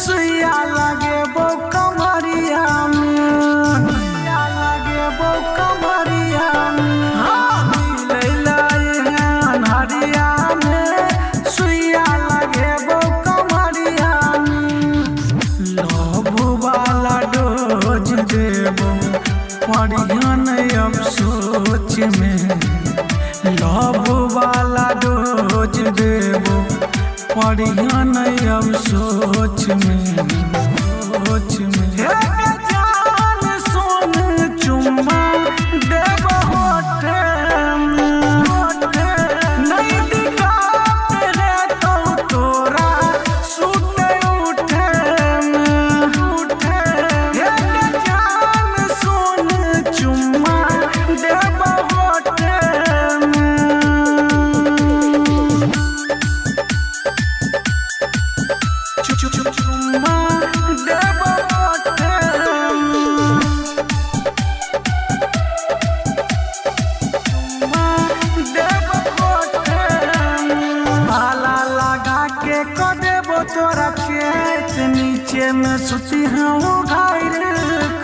सुइया लगे बो कमरिया में, हरिया में सुइया लगे बो कमरिया में। लव वाला डोज देबो पढ़ियन अब सोच में, लव वाला डोज देबो पढ़ियन अब सोच में, सोच में। जान सोन चुम्मा देबो होठे नहीं दिखाते रे तो तोरा सुते उठे जान सोन चुम्मा देबो होठे चुम्मा देबो होठे तोरा खेत नीचे में सुती हूँ घायल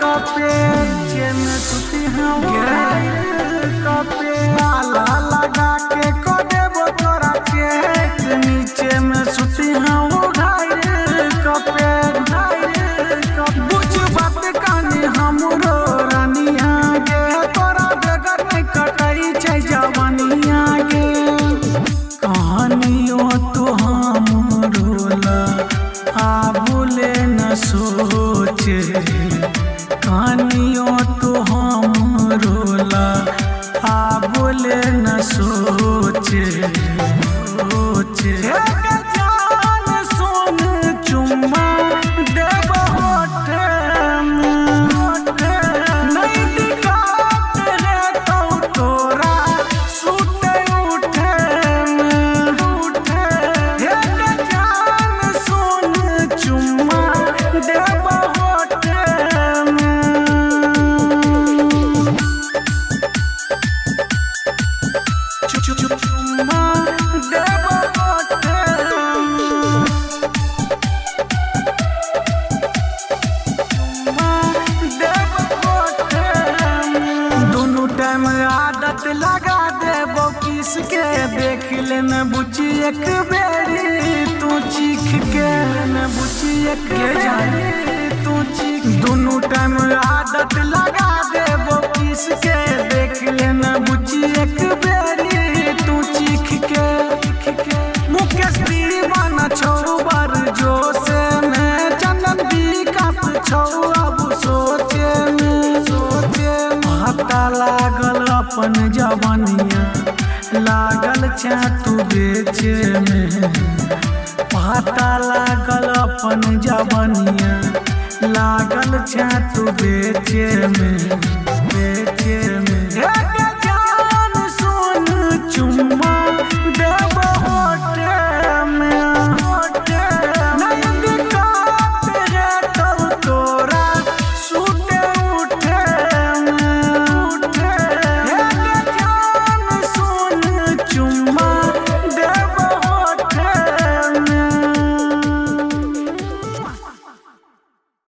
कपे, नीचे में सुती हूँ घायल कपे। आला लगा के को देबो तोरा खेत नीचे में सुती हूँ घायल कपे, घायल कपे। बुझ बात कानी हमरो रानिया गे, तोरा बेगर नहीं कटाई छै जवानिया गे। कहानियों तो आबुले न सोचे, कहानियों तो हम रोला आबुले न सोचे, सोचे। जान सोन चुम्मा देबो होठे नहीं दिखाते रे तो तोरा सुते उठे चुम्मा देबो होठे चुम्मा देबो होठे चुम्मा देबो होठे। दोनों टाइम आदत लगा देबो किसके, देख लेना बुच्ची एक बेरी तू चीख के, न बुच्ची एक जानी तू चीख। दोनों टाइम आदत लगा देबो किसके, देख लेना बुच्ची एक बेरी तू चीख के। मुकेश दीवाना छौ बर जोशे में, चंदन विकास छौ अब सोचे में, सोचे। पता लागल अपन जवानिया लागल छा तू बेचे में, पता लागल अपन जवानिया लागल छा तू बेचे में।